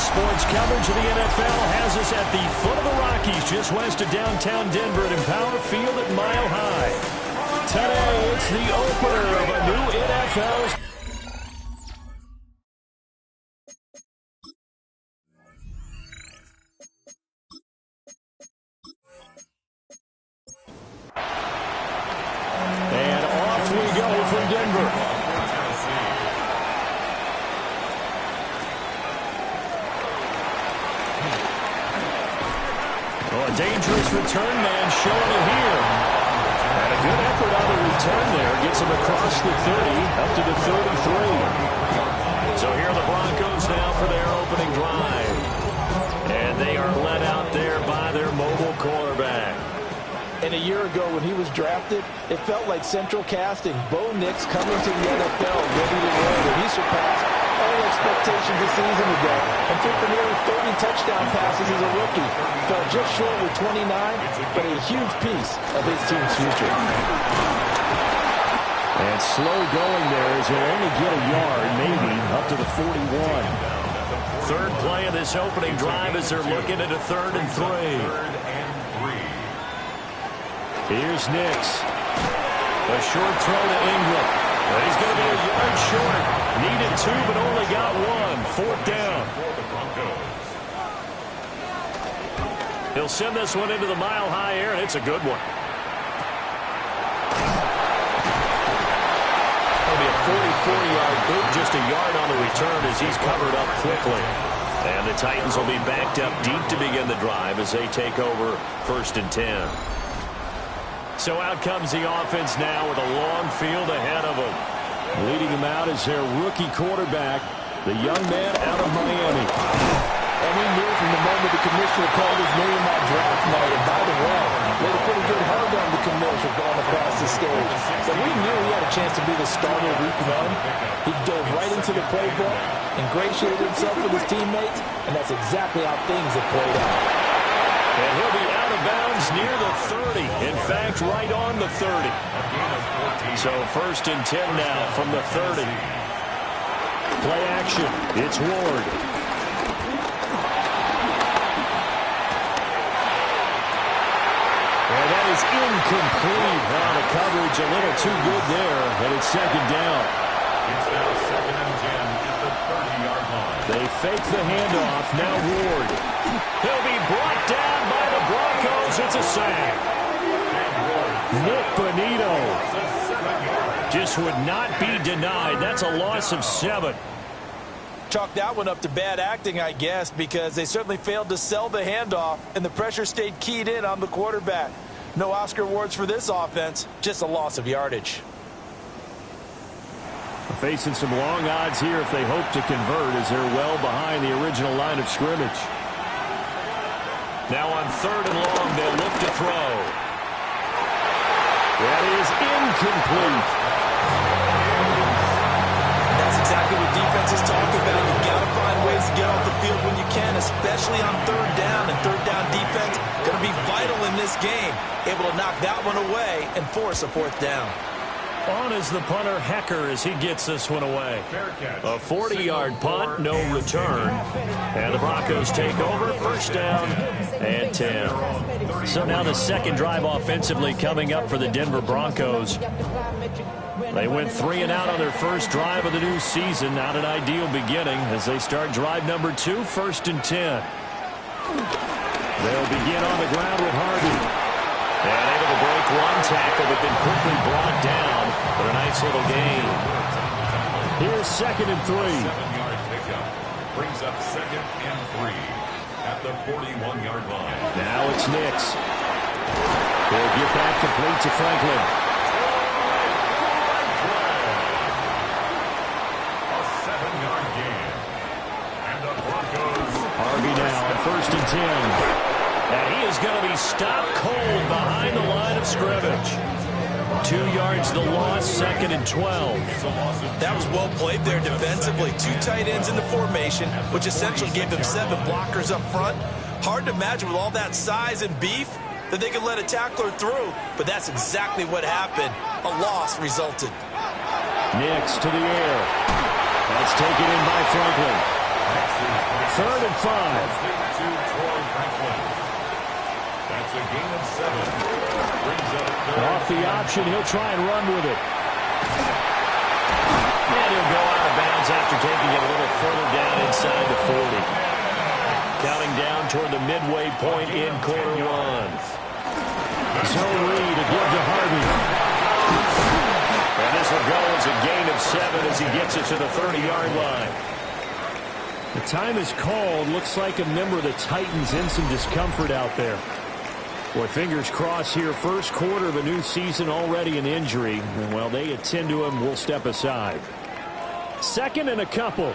Sports coverage of the NFL has us at the foot of the Rockies, just west of downtown Denver at Empower Field at Mile High. Today, it's the opener of a new NFL. And off we go from Denver. Oh, a dangerous return man showing it here. And a good effort on the return there. Gets him across the 30, up to the 33. So here are the Broncos now for their opening drive. And they are led out there by their mobile quarterback. And a year ago when he was drafted, it felt like central casting. Bo Nix coming to the NFL ready to roll. And he surpassed all expectations a season ago and threw for nearly 30 touchdown passes as a rookie. Fell just short with 29, but a huge piece of his team's future. And slow going there as he'll only get a yard, maybe, up to the 41. Third play of this opening drive as they're looking at a 3rd and 3. Here's Nix. A short throw to Ingram. But he's going to be a yard short. Needed 2, but only got 1. 4th down. He'll send this one into the mile-high air, and it's a good one. It'll be a 44-yard boot, just a yard on the return as he's covered up quickly. And the Titans will be backed up deep to begin the drive as they take over 1st and 10. So out comes the offense now with a long field ahead of them. Leading him out is their rookie quarterback, the young man out of Miami. And we knew from the moment the commissioner called his name on draft night. And by the way, laid a pretty good hug on the commissioner going across the stage. But we knew he had a chance to be the starter week 1. He dove right into the playbook, ingratiated himself with his teammates, and that's exactly how things have played out. And he'll be out of bounds near the 30. In fact, right on the 30. So 1st and 10 now from the 30. Play action. It's Ward. And that is incomplete. Now the coverage a little too good there. And it's 2nd down. It's now 2nd and 10 at the 30-yard line. They fake the handoff. Now Ward. He'll be brought down by the Broncos. It's a sack. Nick Bonito just would not be denied. That's a loss of 7. Chalk that one up to bad acting, I guess, because they certainly failed to sell the handoff, and the pressure stayed keyed in on the quarterback. No Oscar awards for this offense, just a loss of yardage. Facing some long odds here if they hope to convert as they're well behind the original line of scrimmage. Now on 3rd and long, they'll look to throw. That is incomplete. That's exactly what defenses talk about. You've got to find ways to get off the field when you can, especially on 3rd down. And 3rd down defense going to be vital in this game. Able to knock that one away and force a 4th down. On is the punter, Hecker, as he gets this one away. A 40-yard punt, no return. And the Broncos take over, 1st down and 10. So now the second drive offensively coming up for the Denver Broncos. They went 3 and out on their first drive of the new season. Not an ideal beginning as they start drive number 2, 1st and 10. They'll begin on the ground with Harvey. And able to break one tackle, but then quickly brought down for a nice little gain. Here's 2nd and 3. 7-yard pickup brings up 2nd and 3 at the 41-yard line. Now it's Nix. He'll get back complete to Franklin. A 7-yard gain. And the Broncos. Harvey now at 1st and 10. And he is going to be stopped cold behind the line of scrimmage. 2 yards the loss, 2nd and 12. That was well played there defensively. 2 tight ends in the formation, which essentially gave them 7 blockers up front. Hard to imagine with all that size and beef that they could let a tackler through, but that's exactly what happened. A loss resulted. Nix to the air. That's taken in by Franklin. 3rd and 5. That's a gain of 7. Brings up Off the option, he'll try and run with it. And he'll go out of bounds after taking it a little further down inside the 40. Counting down toward the midway point in quarter 1. Zone read to give to Harvey. And this will go as a gain of 7 as he gets it to the 30-yard line. The time is called. Looks like a member of the Titans in some discomfort out there. Boy, fingers crossed here. First quarter of a new season, already an injury. And while they attend to him, we'll step aside. 2nd and a couple.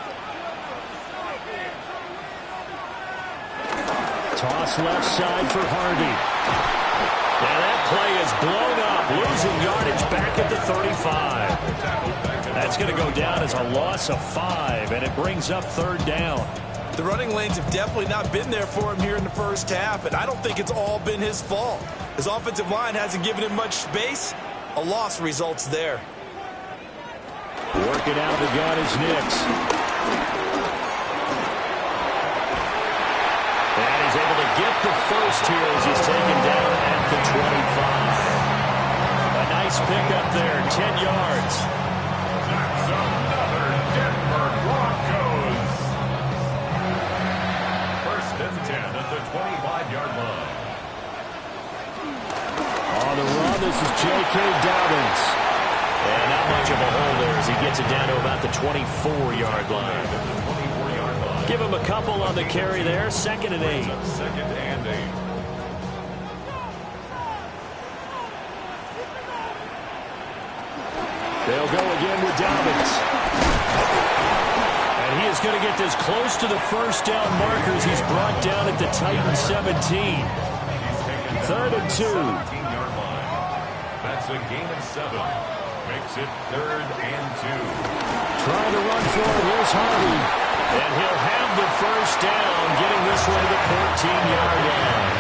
Toss left side for Harvey. And that play is blown up, losing yardage back at the 35. That's going to go down as a loss of 5, and it brings up 3rd down. The running lanes have definitely not been there for him here in the first half, and I don't think it's all been his fault. His offensive line hasn't given him much space. A loss results there. Working out of the gun is Nix. And he's able to get the first here as he's taken down at the 25. A nice pickup there, 10 yards. That's another Denver Broncos. 1st and 10 at the 25-yard line. On the run, this is J.K. Dobbins. And not much of a hole there as he gets it down to about the 24-yard line. Give him a couple on the carry there. 2nd and 8. 2nd and 8. They'll go again with Dobbins. And he is going to get this close to the first down markers. He's brought down at the Titans 17. 3rd and 2. That's a gain of 7. Makes it 3rd and 2. Trying to run for it. Here's Harvey. And he'll have the first down, getting this way to the 14-yard line.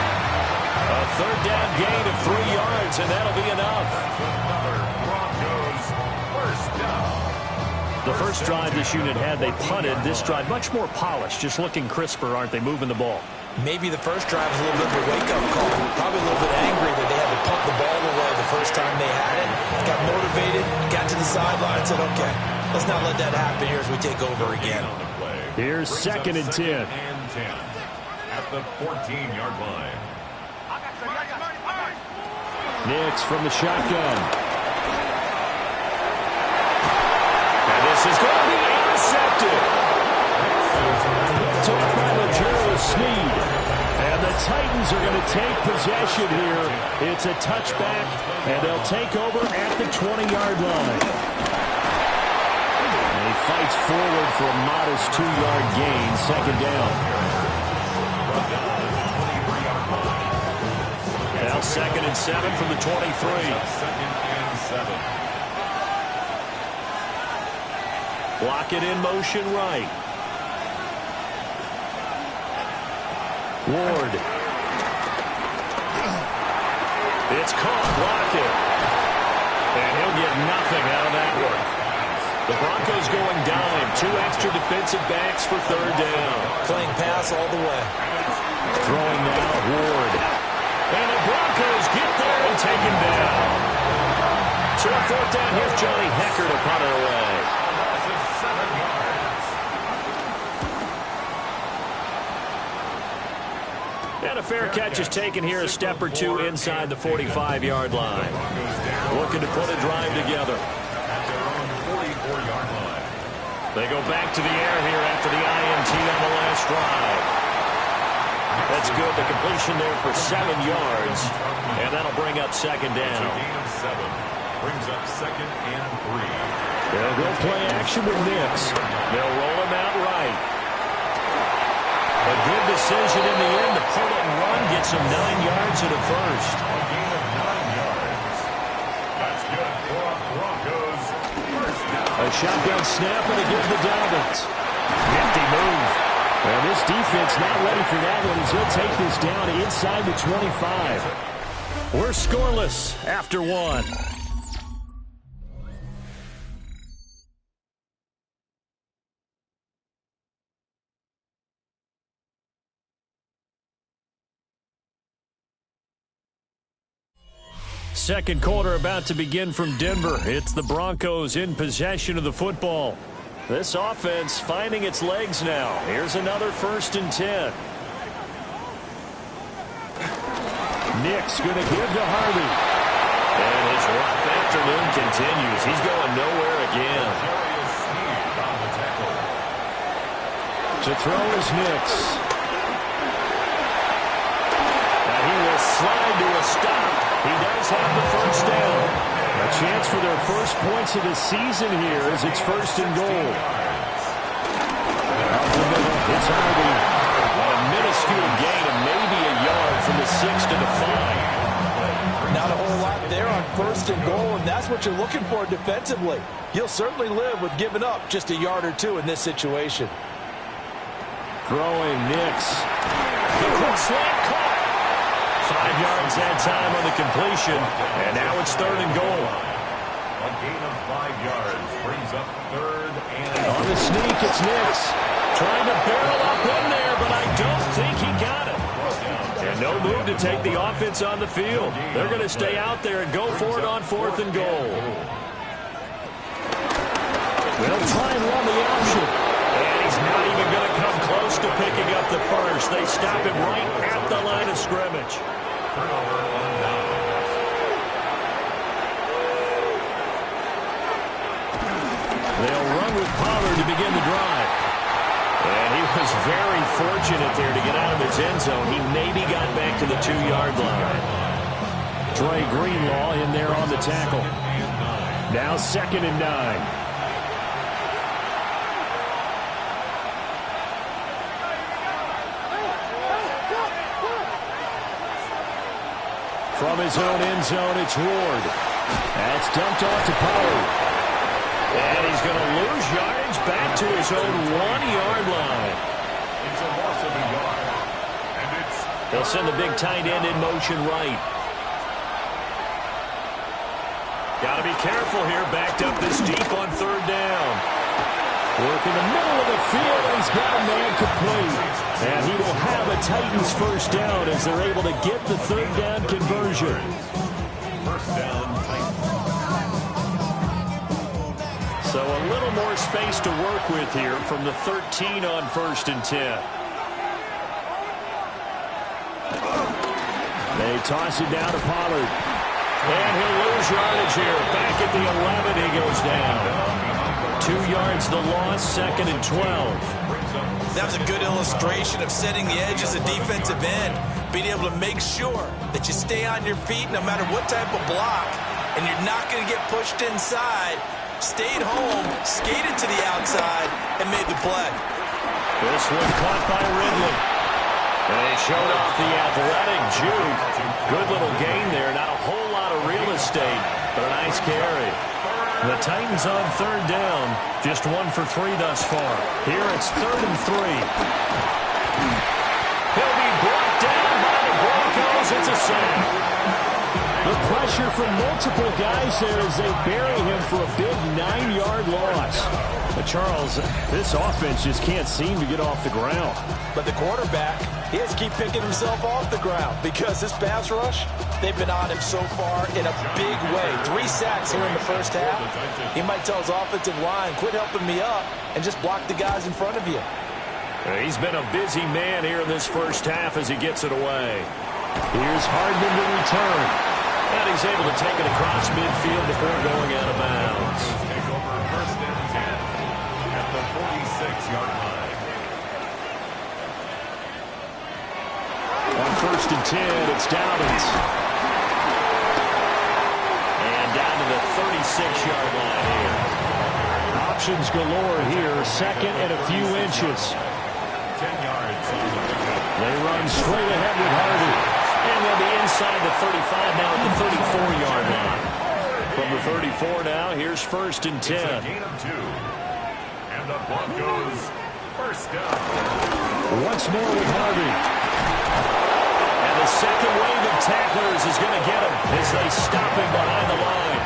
A 3rd down gain of 3 yards, and that'll be enough. Another Broncos first down. The first drive this unit had, they punted. This drive, much more polished, just looking crisper, aren't they, moving the ball? Maybe the first drive was a little bit of a wake-up call. Probably a little bit angry that they had to punt the ball away the first time they had it. Got motivated, got to the sideline, said, okay, let's not let that happen here as we take over again. Here's 2nd and 10. At the 14-yard line. Nix from the shotgun. And this is going to be intercepted. Took by L'Jarius Sneed. And the Titans are going to take possession here. It's a touchback, and they'll take over at the 20-yard line. And he fights forward for a modest 2-yard gain, 2nd down. Now 2nd and 7 from the 23. 2nd and 7. Block it in motion right. Ward. It's caught. Block it. And he'll get nothing out of that one. The Broncos going dime. 2 extra defensive backs for 3rd down. Playing pass all the way. Throwing now, Ward. And the Broncos get there and take him down. So on 4th down, here's Johnny Hekker to punt it away. That's 7 yards. And a fair catch is taken here, a step or 2 inside the 45-yard line. Looking to put a drive together. At their own 44-yard line. They go back to the air here after the INT on the last drive. That's good. The completion there for 7 yards. And that'll bring up 2nd down. It's a gain of 7. Brings up 2nd and 3. They'll go play action with Nix. They'll roll him out right. A good decision in the end to pull it and run. Gets him 9 yards and a first. A gain of 9 yards. That's good for a Broncos first down. A shotgun snap and a give to Dobbins. Nifty move. And this defense not ready for that one as he'll take this down inside the 25. We're scoreless after 1. Second quarter about to begin from Denver. It's the Broncos in possession of the football. This offense finding its legs now. Here's another 1st and 10. Nick's going to give to Harvey. And his rough afternoon continues. He's going nowhere again. To throw is Nix. Now he will slide to a stop. He does have the 1st down. A chance for their first points of the season here as it's 1st and goal. Out the middle, it's Harvey. A minuscule gain of maybe a yard from the 6 to the 5. Not a whole lot there on 1st and goal, and that's what you're looking for defensively. You'll certainly live with giving up just a yard or two in this situation. Throwing Nix. The quick slant caught. 5 yards that time on the completion, and now it's 3rd and goal. A gain of 5 yards brings up 3rd and... On the sneak, it's Nix. Trying to barrel up in there, but I don't think he got it. And no move to take the offense on the field. They're going to stay out there and go for it on 4th and goal. They'll try and run the option. And he's not even going to come close to picking up the 1st. They stop him right at the line of scrimmage. They'll run with Pollard to begin the drive. And he was very fortunate there to get out of his end zone. He maybe got back to the 2-yard line. Trey Greenlaw in there on the tackle. Now 2nd and 9. From his own end zone, it's Ward. That's dumped off to Pollard. And he's going to lose yardage back to his own 1-yard line. It's a loss of a yard. And it's... They'll send the big tight end in motion right. Got to be careful here, backed up this deep on 3rd down. Work in the middle of the field, and he's got a man complete. And he will have a Titans 1st down as they're able to get the 3rd down conversion. 1st down, Titans. So a little more space to work with here from the 13 on 1st and 10. They toss it down to Pollard. And he'll lose yardage here. Back at the 11, he goes down. 2 yards the loss, 2nd and 12. That was a good illustration of setting the edge as a defensive end, being able to make sure that you stay on your feet no matter what type of block, and you're not going to get pushed inside. Stayed home, skated to the outside, and made the play. This one caught by Ridley. And they showed off the athletic juke. Good little gain there. Not a whole lot of real estate, but a nice carry. The Titans on 3rd down. Just 1 for 3 thus far. Here it's 3rd and 3. He'll be brought down by the Broncos. It's a sack. The pressure from multiple guys there as they bury him for a big 9-yard loss. But Charles, this offense just can't seem to get off the ground. But the quarterback, he has to keep picking himself off the ground because this pass rush, they've been on him so far in a big way. 3 sacks here in the 1st half. He might tell his offensive line, quit helping me up and just block the guys in front of you. He's been a busy man here in this 1st half as he gets it away. Here's Hardman to return. And he's able to take it across midfield before going out of bounds. Take over 1st and 10 at the 46-yard line. On 1st and 10, it's Dobbins. And down to the 36-yard line here. Options galore here. 2nd and a few inches. 10 yards. They run straight ahead with Harvey. And they'll be inside the 35 now at the 34-yard line. From the 34 now, here's 1st and 10. It's a gain of 2. And the Broncos 1st down. Once more with Harvey. And the second wave of tacklers is going to get him as they stop him behind the line.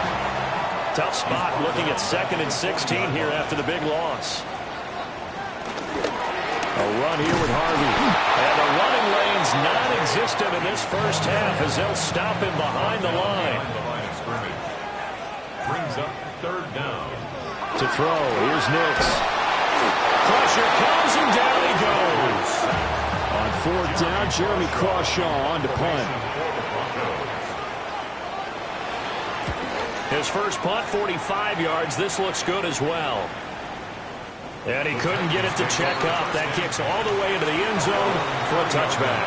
Tough spot looking at 2nd and 16 here after the big loss. A run here with Harvey. And the running lane's non-existent in this first half as they'll stop him behind the line. Brings up third down. To throw, here's Nix. Pressure comes and down he goes. On fourth down, Jeremy Crawshaw on to punt. His first punt, 45 yards. This looks good as well. And he couldn't get it to check up. That kicks all the way into the end zone for a touchback.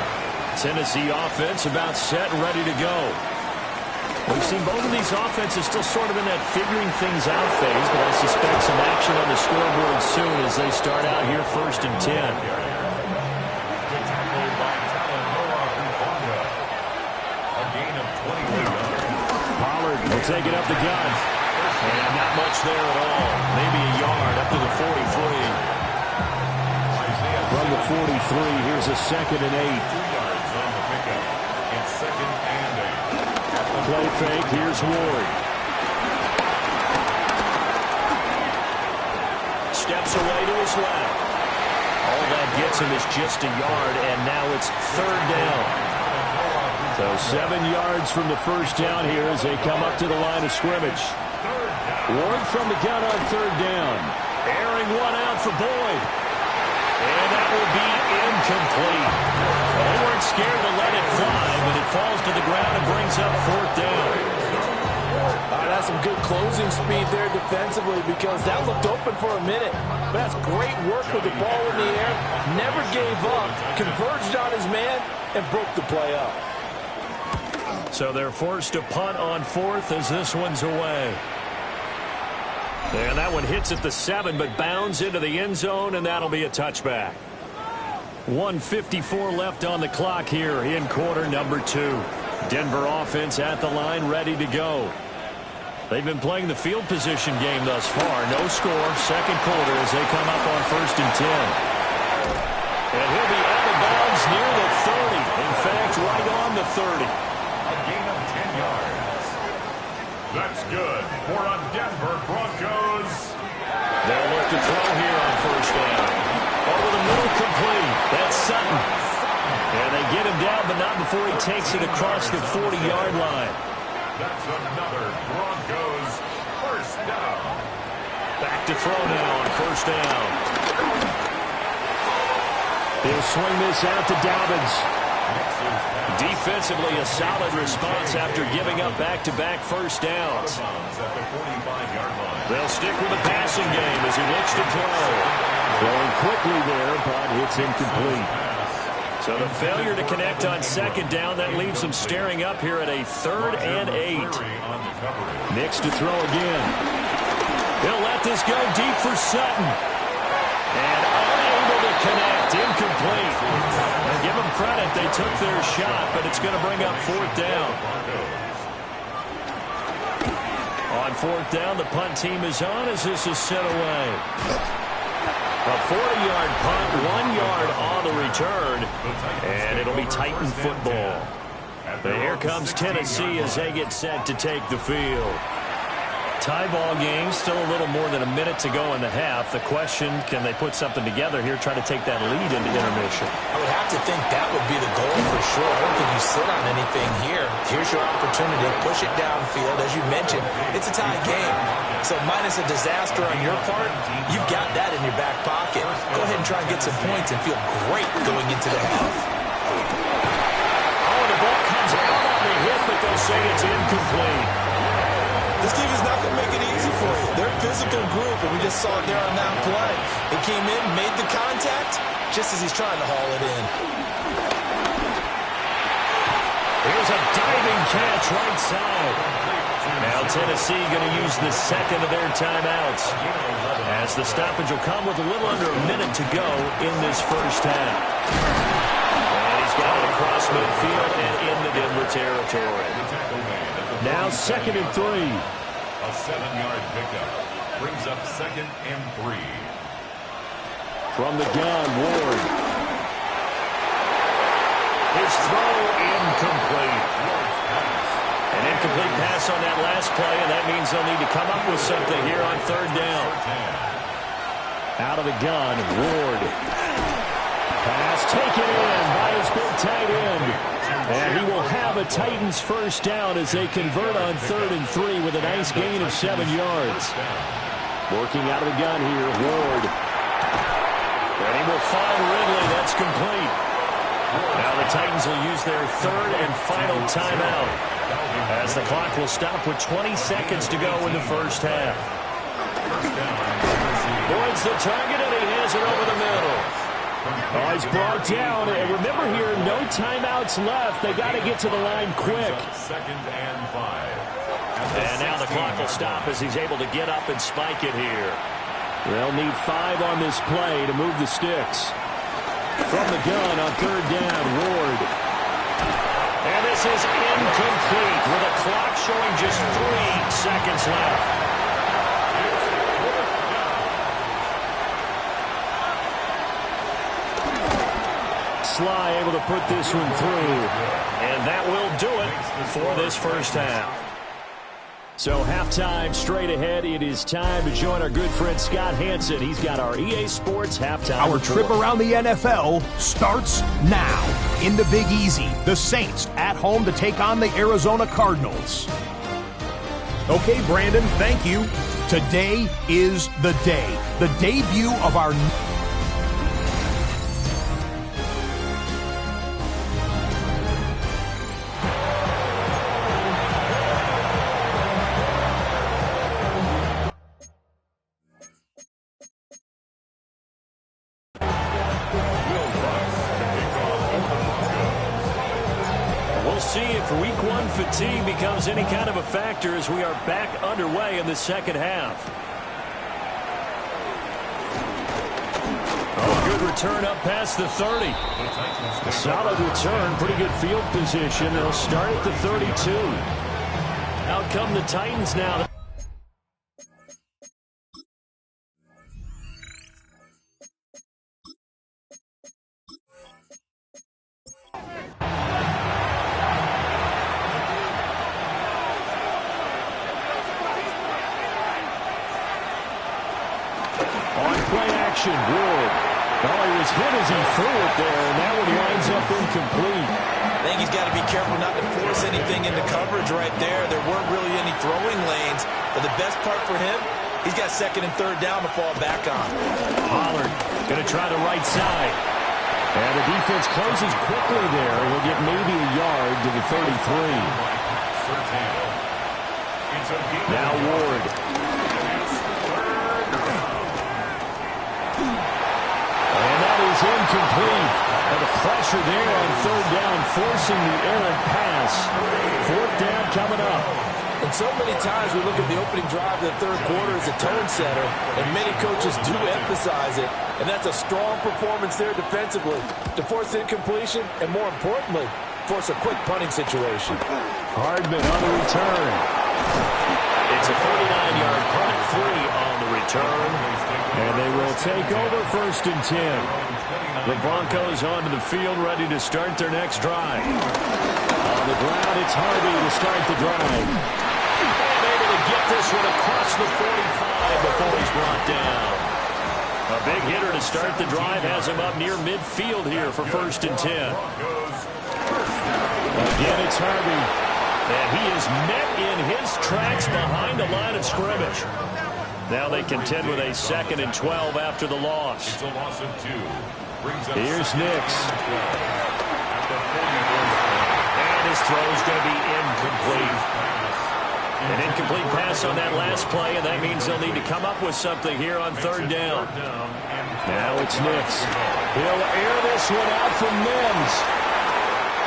Tennessee offense about set and ready to go. We've seen both of these offenses still sort of in that figuring things out phase, but I suspect some action on the scoreboard soon as they start out here first and 10. Pollard will take it up the gut. And not much there at all. Maybe a yard up to the 43. From the 43, here's a 2nd and 8. 2 yards on the pickup. It's 2nd and 8. Play fake, here's Ward. Steps away to his left. All that gets him is just a yard, and now it's 3rd down. So 7 yards from the first down here as they come up to the line of scrimmage. Ward from the gun on 3rd down. Airing one out for Boyd. And that will be incomplete. They weren't scared to let it fly, but it falls to the ground and brings up 4th down. That's some good closing speed there defensively because that looked open for a minute. But that's great work with the ball in the air. Never gave up, converged on his man, and broke the play up. So they're forced to punt on 4th as this one's away. And that one hits at the 7, but bounds into the end zone, and that'll be a touchback. 1:54 left on the clock here in quarter number 2. Denver offense at the line, ready to go. They've been playing the field position game thus far. No score, 2nd quarter as they come up on 1st and 10. And he'll be out of bounds near the 30. In fact, right on the 30. A gain of 10 yards. That's good for a Denver Broncos. They'll look to throw here on 1st down. Over the middle, complete. That's Sutton. And they get him down, but not before he takes it across the 40-yard line. That's another Broncos first down. Back to throw now on 1st down. He'll swing this out to Dobbins. Defensively, a solid response after giving up back-to-back first downs. They'll stick with the passing game as he looks to throw. Throwing quickly there, but it's incomplete. So the failure to connect on 2nd down, that leaves him staring up here at a 3rd and 8. Nix to throw again. He'll let this go deep for Sutton. And unable to connect, incomplete. And give them credit, they took their shot, but it's going to bring up 4th down. On 4th down, the punt team is on as this is sent away. A 40-yard punt, 1 yard on the return, and it'll be Titan football. But here comes Tennessee as they get set to take the field. Tie ball game, still a little more than a minute to go in the half. The question, can they put something together here, try to take that lead into intermission? I would have to think that would be the goal for sure. I don't think you sit on anything here. Here's your opportunity. Push it downfield. As you mentioned, it's a tie game. So minus a disaster on your part, you've got that in your back pocket. Go ahead and try and get some points and feel great going into the half. Oh, the ball comes out on the hit, but they'll say it's incomplete. This team is not going to make it easy for you. They're a physical group, and we just saw it there on that play. They came in, made the contact, just as he's trying to haul it in. Here's a diving catch right side. Now Tennessee going to use the 2nd of their timeouts, as the stoppage will come with a little under a minute to go in this first half. And he's got it across midfield and into Denver territory. Now 2nd and 3. A 7-yard pickup brings up 2nd and 3. From the gun, Ward. His throw incomplete. An incomplete pass on that last play, and that means they'll need to come up with something here on 3rd down. Out of the gun, Ward. Pass taken in by his big tight end. And he will have a Titans first down as they convert on 3rd and 3 with a nice gain of 7 yards. Working out of the gun here, Ward. And he will find Ridley. That's complete. Now the Titans will use their 3rd and final timeout as the clock will stop with 20 seconds to go in the first half. Boyd's the target, and he has it over the middle. Oh, he's brought down. And remember here, no timeouts left. They got to get to the line quick. 2nd and 5. And now the clock will stop as he's able to get up and spike it here. They'll need 5 on this play to move the sticks. From the gun on 3rd down, Ward. And this is incomplete with the clock showing just 3 seconds left. Sly able to put this one through. And that will do it for this first half. So halftime straight ahead. It is time to join our good friend Scott Hanson. He's got our EA Sports halftime Our report. trip around the NFL starts now. In the Big Easy, the Saints at home to take on the Arizona Cardinals. Okay, Brandon, thank you. Today is the day. The debut of our... Fatigue becomes any kind of a factor as we are back underway in the second half. Oh, good return up past the 30. A solid return, pretty good field position. They'll start at the 32. Out come the Titans now. Ward. Well, he was hit as he threw it there, and that one winds up incomplete. I think he's got to be careful not to force anything into coverage right there. There weren't really any throwing lanes, but the best part for him, he's got 2nd and 3rd down to fall back on. Pollard going to try the right side. And the defense closes quickly there. He'll get maybe a yard to the 33. Now Ward. Incomplete. And the pressure there on 3rd down, forcing the errant pass. 4th down coming up. And so many times we look at the opening drive of the 3rd quarter as a tone setter, and many coaches do emphasize it. And that's a strong performance there defensively to force incompletion and, more importantly, force a quick punting situation. Hardman on the return. It's a 49-yard punt, 3 on the return. And they will take over 1st and 10. The Broncos onto the field, ready to start their next drive. On the ground, it's Harvey to start the drive. And able to get this one across the 45 before he's brought down. A big hitter to start the drive has him up near midfield here for 1st and 10. Again, it's Harvey. And he is met in his tracks behind the line of scrimmage. Now they contend with a 2nd and 12 after the loss. It's a loss of 2. Here's Nix. And his throw is going to be incomplete. An incomplete pass on that last play, and that means they'll need to come up with something here on 3rd down. Now it's Nix. He'll air this one out from Mims.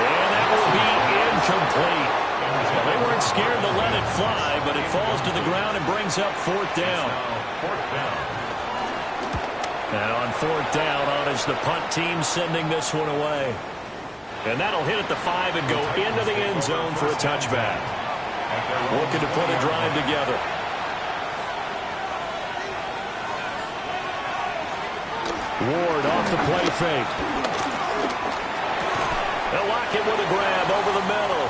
And that will be incomplete. Well, they weren't scared to let it fly, but it falls to the ground and brings up 4th down. And on 4th down, on is the punt team sending this one away. And that'll hit at the 5 and go into the end zone for a touchback. Looking to put a drive together. Ward off the play fake. They'll lock it with a grab over the middle.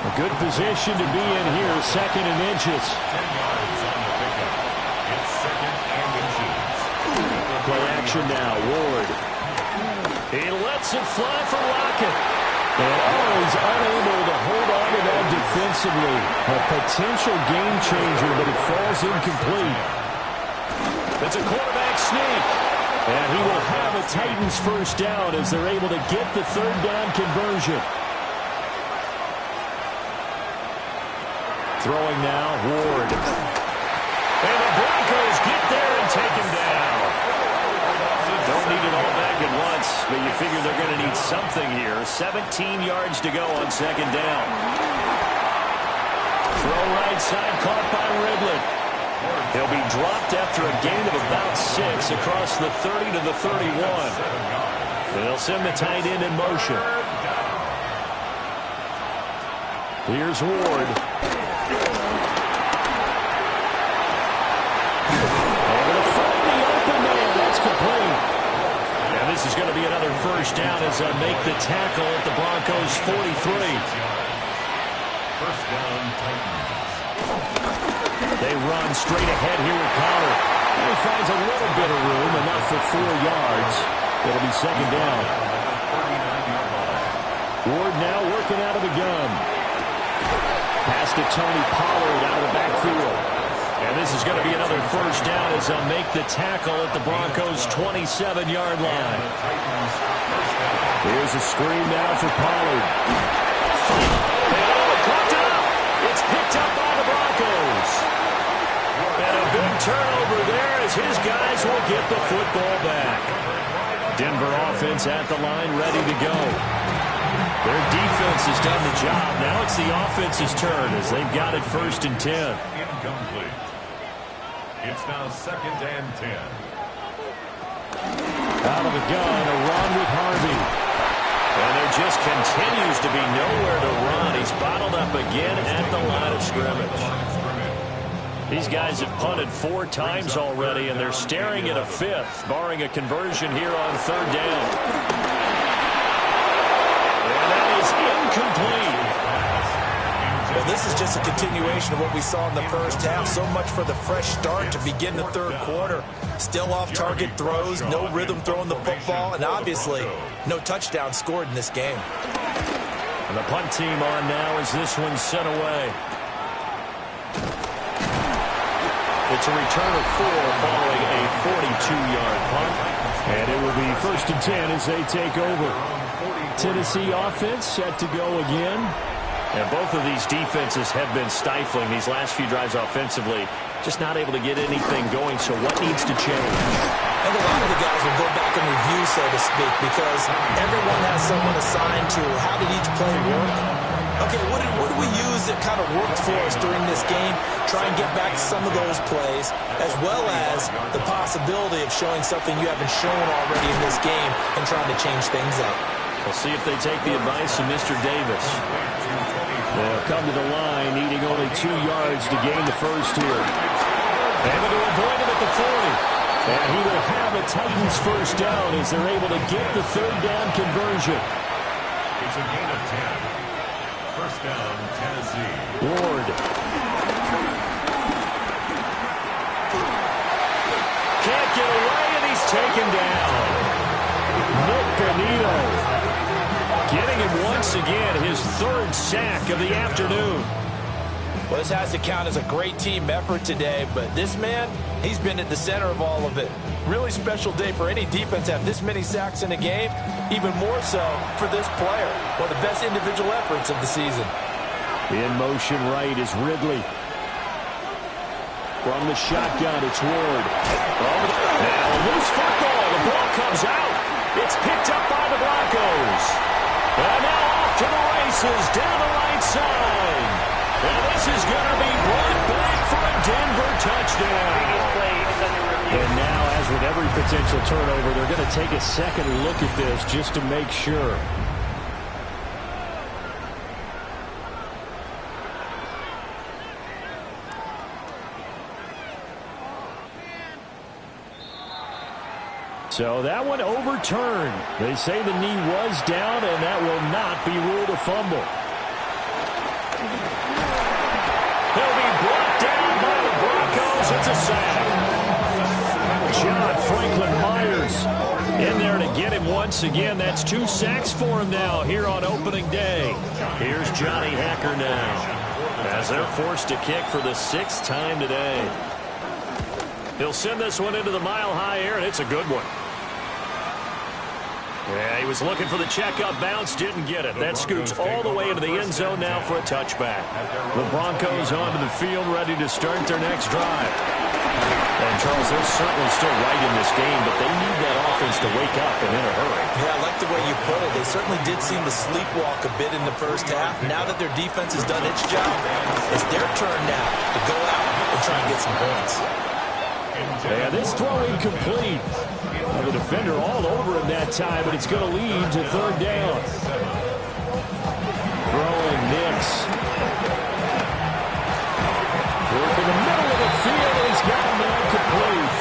A good position to be in here, 2nd and inches. 10 yards on the pickup. It's 2nd and inches. Play action now, Ward. He lets it fly for Lockett. And he's unable to hold on to that defensively. A potential game changer, but it falls incomplete. It's a quarterback sneak. And he will have a Titans first down as they're able to get the third down conversion. Throwing now, Ward. And the Broncos get there and take him down. Don't need it all back at once, but you figure they're going to need something here. 17 yards to go on second down. Throw right side, caught by Ridley. He'll be dropped after a gain of about 6 across the 30 to the 31. They'll send the tight end in motion. Here's Ward. And this is going to be another first down as they make the tackle at the Broncos' 43. First down, Titans. They run straight ahead here with Pollard. He finds a little bit of room, enough for 4 yards. It'll be second down. Ward now working out of the gun. Pass to Tony Pollard out of the backfield. And this is going to be another first down as they'll make the tackle at the Broncos' 27-yard line. Here's a screen now for Pollard. Caught up. It's picked up by the Broncos. And a big turnover there as his guys will get the football back. Denver offense at the line, ready to go. Their defense has done the job. Now it's the offense's turn as they've got it first and 10. Incomplete. It's now second and 10. Out of the gun, a run with Harvey. And there just continues to be nowhere to run. He's bottled up again at the line of scrimmage. These guys have punted 4 times already, and they're staring at a 5th, barring a conversion here on third down. And that is incomplete. Well, this is just a continuation of what we saw in the first half. So much for the fresh start to begin the third quarter. Still off-target throws, no rhythm throwing the football, and obviously no touchdown scored in this game. And the punt team on now as this one's sent away. It's a return of 4 following a 42-yard punt. And it will be first and 10 as they take over. Tennessee offense set to go again. And both of these defenses have been stifling these last few drives offensively. Just not able to get anything going, so what needs to change? I think a lot of the guys will go back and review, so to speak, because everyone has someone assigned to how did each play work. Okay, what did we use that kind of worked for us during this game? Try and get back some of those plays, as well as the possibility of showing something you haven't shown already in this game and trying to change things up. We'll see if they take the advice of Mr. Davis. They'll come to the line, needing only 2 yards to gain the first here. Able to avoid him at the 40. And he will have a Titans first down as they're able to get the third down conversion. It's a gain of 10. First down, Tennessee. Ward. Can't get away, and he's taken down. Nick Bonito getting him once again, his 3rd sack of the afternoon. Well, this has to count as a great team effort today, but this man, he's been at the center of all of it. Really special day for any defense to have this many sacks in a game, even more so for this player. One of the best individual efforts of the season. In motion right is Ridley. From the shotgun, it's Ward. Now a loose football. The ball comes out. It's picked up by the Broncos. And now off to the races down the right side. And this is going to be brought back for a Denver touchdown. And now, as with every potential turnover, they're going to take a second look at this just to make sure. So that one overturned. They say the knee was down, and that will not be ruled a fumble. He'll be brought down by the Broncos. It's a sack. shot. Franklin Myers in there to get him once again. That's 2 sacks for him now here on opening day. Here's Johnny Hekker now as they're forced to kick for the 6th time today. He'll send this one into the mile-high air, and it's a good one. Yeah, he was looking for the check-up bounce, didn't get it. That scoots all the way into the end zone now for a touchback. The Broncos onto the field, ready to start their next drive. And, Charles, they're certainly still right in this game, but they need that offense to wake up and in a hurry. Yeah, I like the way you put it. They certainly did seem to sleepwalk a bit in the first half. Now that their defense has done its job, it's their turn now to go out and try and get some points. Yeah, this throw incomplete. Well, the defender all over him that time, but it's going to lead to 3rd down. Throwing Nix. Work in the middle of the field, and he's got him incomplete.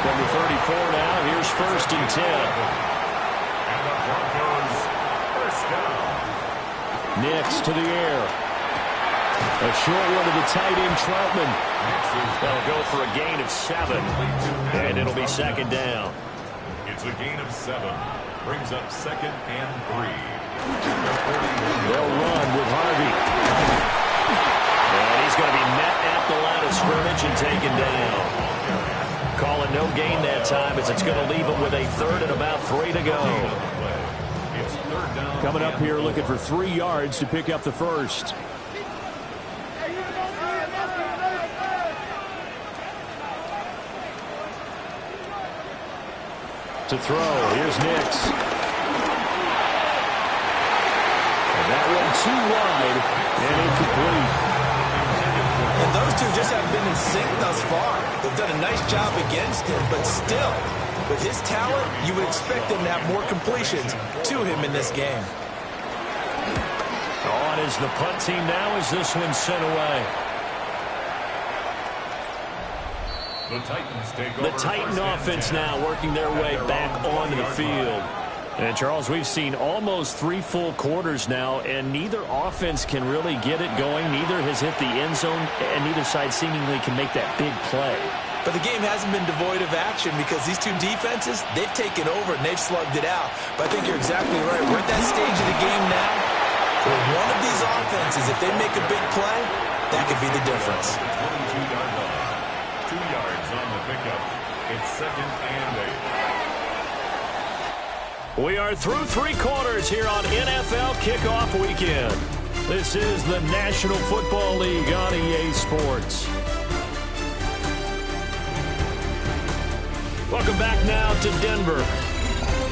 From the 34 now, here's 1st and 10. And the Broncos first down. Nix to the air. A short one to the tight end, Troutman. That'll go for a gain of 7, and it'll be 2nd down. It's a gain of 7. Brings up 2nd and 3. They'll run with Harvey. And he's going to be met at the line of scrimmage and taken down. Calling no gain that time as it's going to leave him with a 3rd and about 3 to go. It's 3rd down. Coming up here looking for 3 yards to pick up the 1st. To throw, here's Nix. And that one too wide and incomplete. And those two just haven't been in sync thus far. They've done a nice job against him, but still, with his talent, you would expect him to have more completions to him in this game. On is the punt team now as this one's sent away. The Titan offense now working their way back onto the field. And, Charles, we've seen almost 3 full quarters now, and neither offense can really get it going. Neither has hit the end zone, and neither side seemingly can make that big play. But the game hasn't been devoid of action because these two defenses, they've taken over and they've slugged it out. But I think you're exactly right. We're at that stage of the game now where one of these offenses, if they make a big play, that could be the difference. 2 yards on the pickup. It's 2nd and 8. We are through 3 quarters here on NFL Kickoff Weekend. This is the National Football League on EA Sports. Welcome back now to Denver.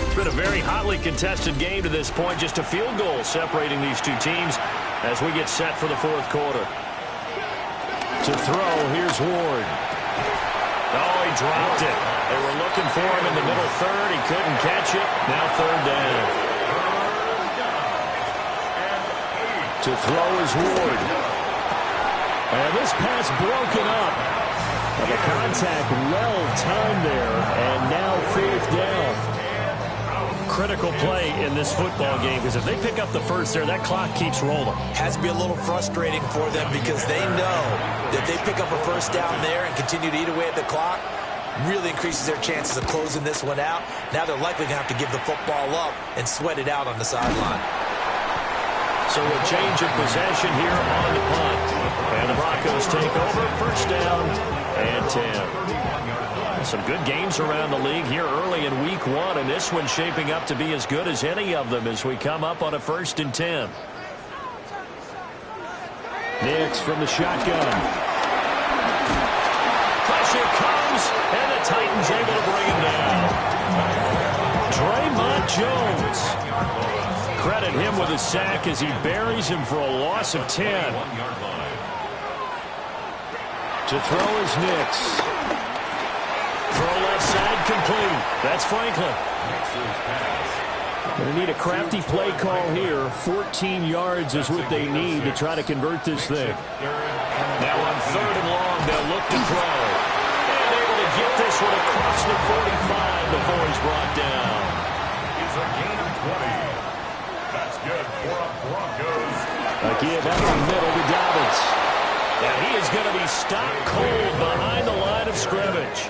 It's been a very hotly contested game to this point. Just a field goal separating these two teams as we get set for the 4th quarter. To throw, here's Ward. Oh, he dropped it. They were looking for him in the middle 3rd. He couldn't catch it. Now 3rd down. To throw is Ward. And this pass broken up. And the contact well timed there. And now 4th down. Critical play in this football game because if they pick up the 1st there, that clock keeps rolling. Has to be a little frustrating for them because they know that they pick up a 1st down there and continue to eat away at the clock, really increases their chances of closing this one out. Now they're likely going to have to give the football up and sweat it out on the sideline. So a change of possession here on the punt. And the Broncos take over, 1st down and 10. Some good games around the league here early in week 1, and this one's shaping up to be as good as any of them as we come up on a 1st and 10. Nix from the shotgun. Pressure comes, and the Titans able to bring him down. Draymond Jones. Credit him with a sack as he buries him for a loss of 10. To throw is Nix. Throw left side complete. That's Franklin. Going to need a crafty play call here. 14 yards is what they need to try to convert this thing. Now on 3rd and long, they'll look to throw. And able to get this one across the 45 before he's brought down. It's a gain of 20. That's good for a Broncos. Again, up the middle to Dobbins. And he is going to be stopped cold behind the line of scrimmage.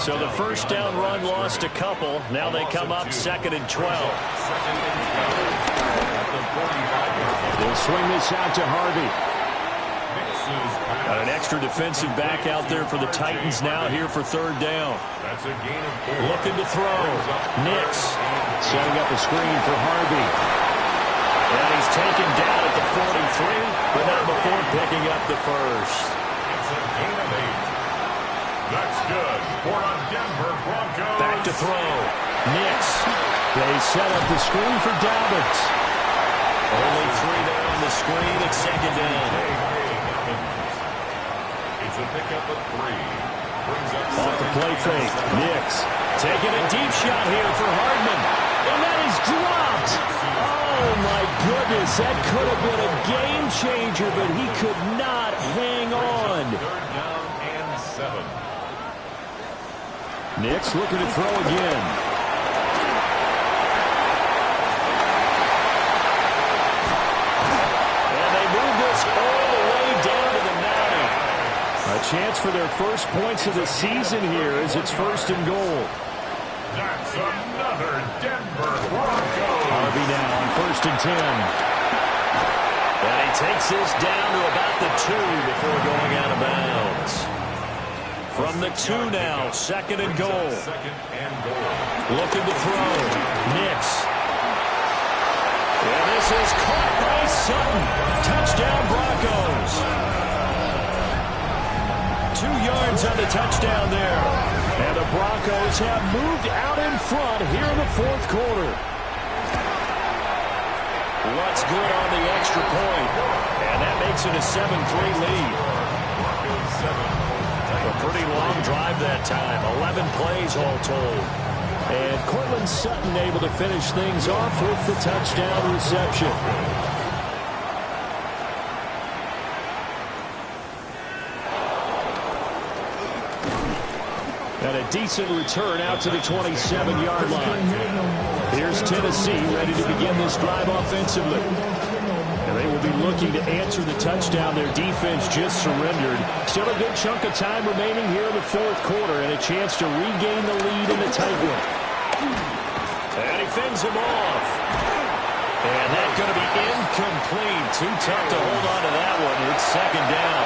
So the first down run lost a couple. Now they come up 2nd and 12. They'll swing this out to Harvey. Got an extra defensive back out there for the Titans now here for 3rd down. Looking to throw. Nix setting up a screen for Harvey. And he's taken down at the 43, but not before picking up the first. It's a gain of 8. That's good for a Denver Broncos. Back to throw. Nix. They set up the screen for Dobbins. Only 3 there on the screen at 2nd down. It's a pickup of 3. Brings up Off the play fake. Nix taking a deep shot here for Hardman. And that is dropped. Oh, my goodness. That could have been a game changer, but he could not hang on. 3rd down and 7. Nix looking to throw again. And they move this all the way down to the 9. A chance for their first points of the season here as it's 1st and goal. That's another Denver Broncos. Harvey now on 1st and 10. And he takes this down to about the 2 before going out of bounds. From the 2 now, 2nd and goal. 2nd and goal. Looking to throw. Nix. And this is caught by Sutton. Touchdown Broncos. 2 yards on the touchdown there. And the Broncos have moved out in front here in the 4th quarter. What's good on the extra point? And that makes it a 7-3 lead. A pretty long drive that time. 11 plays all told. And Cortland Sutton able to finish things off with the touchdown reception. And a decent return out to the 27-yard line. Here's Tennessee ready to begin this drive offensively. And they will be looking to answer the touchdown their defense just surrendered. Still a good chunk of time remaining here in the 4th quarter and a chance to regain the lead in the tight one. And he fends him off. And that's going to be incomplete. Too tough to hold on to that one. It's 2nd down.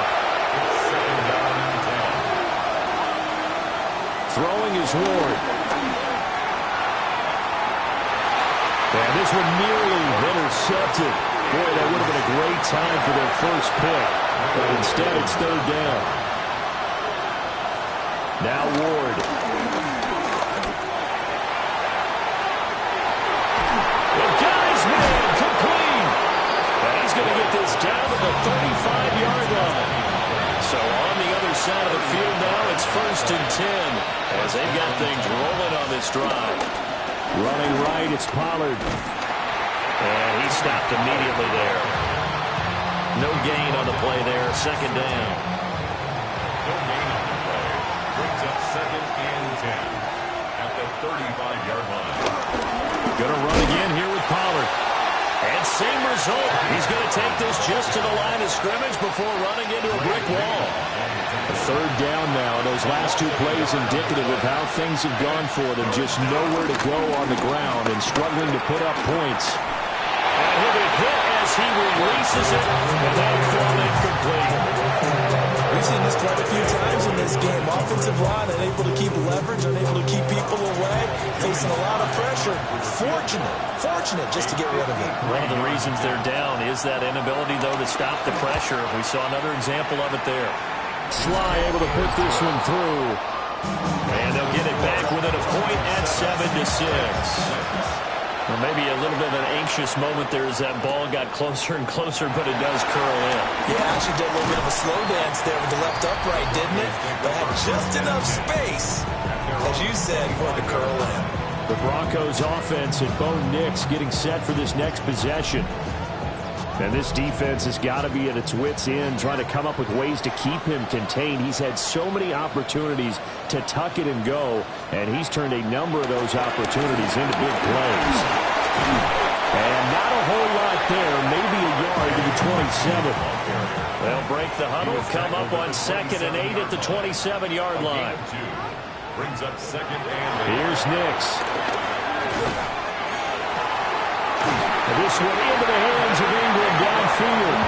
Throwing is Ward. And this one nearly intercepted. Boy, that would have been a great time for their first pick. But instead, it's 3rd down. Now Ward. The guy's man complete. And he's going to get this down to the 35-yard line. So on the other side of the field now, it's 1st and 10 as they've got things rolling on this drive. Running right, it's Pollard. And he stopped immediately there. No gain on the play there, 2nd down. No gain on the play. Brings up 2nd and 10 at the 35-yard line. Gonna run again here with Pollard. And same result. He's going to take this just to the line of scrimmage before running into a brick wall. A 3rd down now. Those last 2 plays indicative of how things have gone for them. Just nowhere to go on the ground and struggling to put up points. And he'll be hit as he releases it. And that is thrown incomplete. We've seen this quite a few times in this game. Offensive line unable to keep leverage, unable to keep people away, facing a lot of pressure. Fortunate just to get rid of it. One of the reasons they're down is that inability, though, to stop the pressure. We saw another example of it there. Sly able to put this one through. And they'll get it back within a point at 7-6. Or maybe a little bit of an anxious moment there as that ball got closer and closer, but it does curl in. Yeah, actually did a little bit of a slow dance there with the left upright, didn't it? But had just enough space, as you said, for it to curl in. The Broncos offense and Bo Nix getting set for this next possession. And this defense has got to be at its wits' end, trying to come up with ways to keep him contained. He's had so many opportunities to tuck it and go, and he's turned a number of those opportunities into big plays. And not a whole lot there, maybe a yard to the 27. They'll break the huddle, come up on 2nd and 8 at the 27-yard line. Brings up second and here's Nix. This one into the hands of Ingram downfield.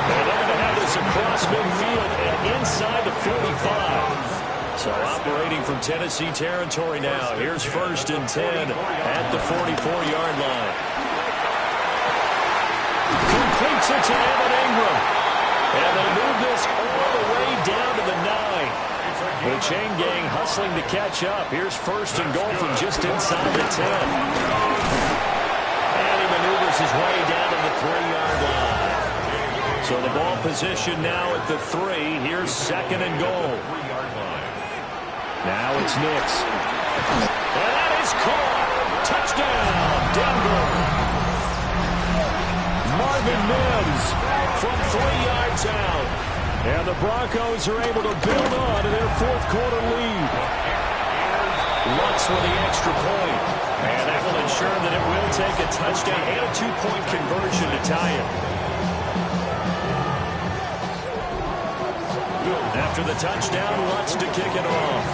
And they're going to have this across midfield and inside the 45. So operating from Tennessee territory now. Here's 1st and 10 at the 44-yard line. Completes it to Evan Ingram. And they move this all the way down to the 9. The chain gang hustling to catch up. Here's 1st and goal from just inside the 10. And he maneuvers his way down to the 3-yard line. So the ball position now at the 3. Here's 2nd and goal. Now it's Nix. And that is caught. Touchdown, Denver. Marvin Mims from 3 yards out. And the Broncos are able to build on to their 4th quarter lead. Lutz with the extra point. And that will ensure that it will take a touchdown and a 2-point conversion to tie it. After the touchdown, Lutz to kick it off.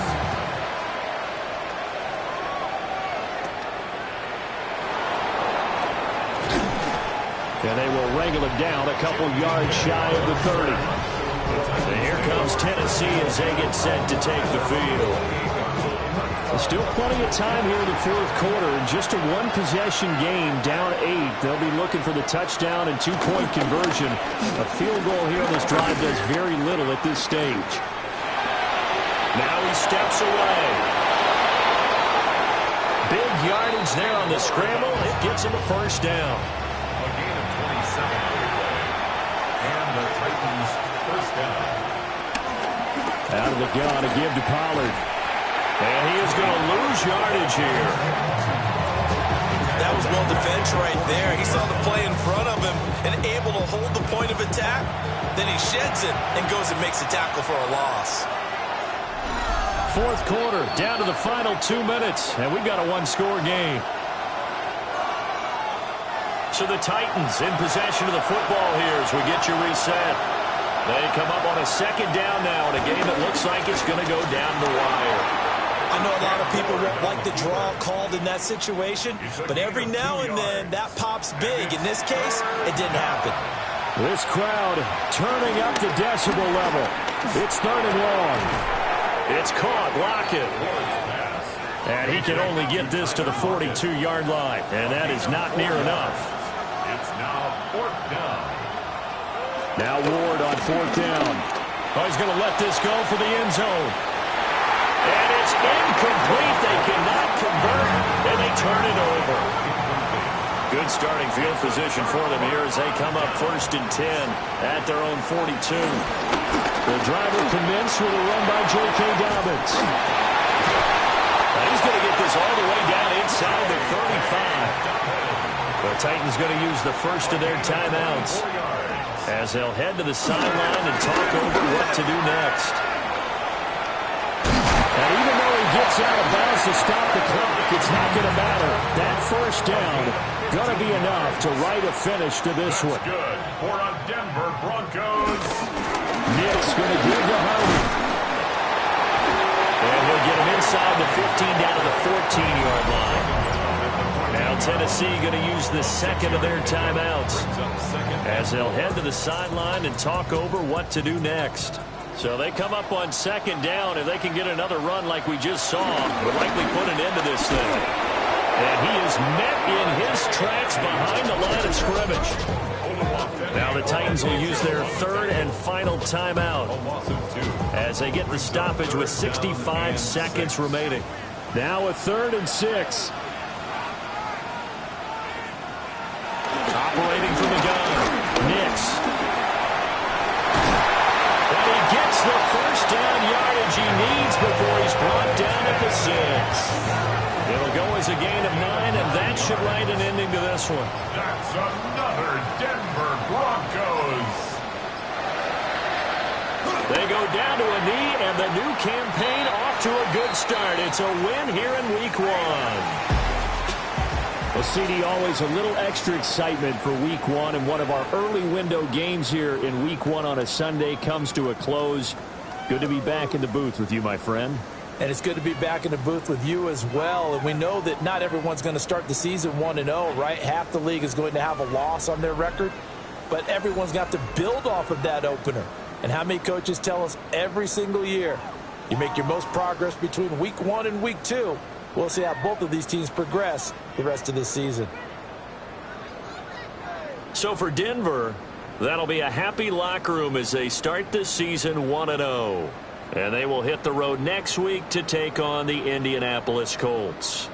And they will wrangle it down a couple yards shy of the 30. And here comes Tennessee as they get set to take the field. There's still plenty of time here in the 4th quarter. In just a 1-possession game, down 8. They'll be looking for the touchdown and 2-point conversion. A field goal here on this drive does very little at this stage. Now he steps away. Big yardage there on the scramble. It gets him a 1st down. a gain of 27. And the Titans first down. Out of the gun to give to Pollard. And he is going to lose yardage here. That was well defended right there. He saw the play in front of him and able to hold the point of attack. Then he sheds it and goes and makes a tackle for a loss. 4th quarter, down to the final 2 minutes, and we've got a 1-score game. So the Titans in possession of the football here as we get you reset. They come up on a 2nd down now in a game that looks like it's going to go down the wire. I know a lot of people won't like the draw called in that situation, but every now and then that pops big. In this case, it didn't happen. This crowd turning up the decibel level. It's 3rd and long. It's caught, Lockett. And he can only get this to the 42-yard line, and that is not near enough. It's now 4th down. Now Ward on 4th down. Oh, he's going to let this go for the end zone. And it's incomplete. They cannot convert, and they turn it over. Good starting field position for them here as they come up 1st and 10 at their own 42. The driver commenced with a run by J.K. Dobbins. Now he's going to get this all the way down inside the 35. The Titans going to use the first of their timeouts as they'll head to the sideline and talk over what to do next. And even though he gets out of bounds to stop the clock, it's not going to matter. That 1st down going to be enough to write a finish to this one. Good for a Denver Broncos. Nick's going to give to Hardy. And he'll get him inside the 15 down to the 14-yard line. Now Tennessee going to use the 2nd of their timeouts as they'll head to the sideline and talk over what to do next. So they come up on 2nd down. If they can get another run like we just saw, will likely put an end to this thing. And he is met in his tracks behind the line of scrimmage. Now the Titans will use their 3rd and final timeout as they get the stoppage with 65 seconds remaining. Now a 3rd and 6. Operating from the gun, Nix. And he gets the 1st down yardage he needs before he's brought down at the 6. It'll go as a gain of 9, and that should write an ending to this one. That's another Denver Broncos. They go down to a knee, and the new campaign off to a good start. It's a win here in Week 1. Well, CD, always a little extra excitement for Week 1, and one of our early window games here in Week 1 on a Sunday comes to a close. Good to be back in the booth with you, my friend. And it's good to be back in the booth with you as well. And we know that not everyone's going to start the season 1-0, right? Half the league is going to have a loss on their record. But everyone's got to build off of that opener. And how many coaches tell us every single year, you make your most progress between week 1 and week 2. We'll see how both of these teams progress the rest of this season. So for Denver, that'll be a happy locker room as they start this season 1-0. And they will hit the road next week to take on the Indianapolis Colts.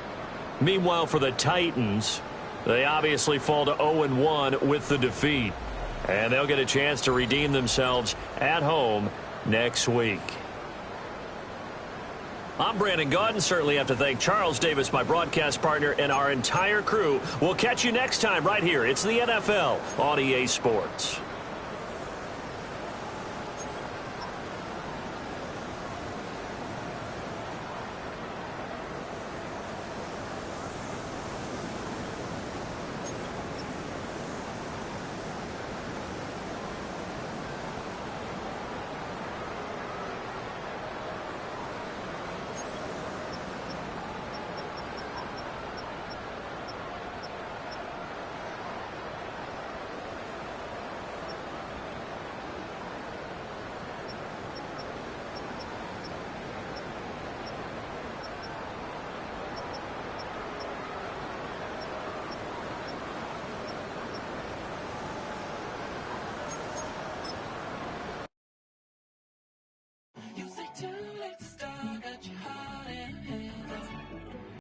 Meanwhile, for the Titans, they obviously fall to 0-1 with the defeat. And they'll get a chance to redeem themselves at home next week. I'm Brandon Gaudin. Certainly have to thank Charles Davis, my broadcast partner, and our entire crew. We'll catch you next time right here. It's the NFL on EA Sports.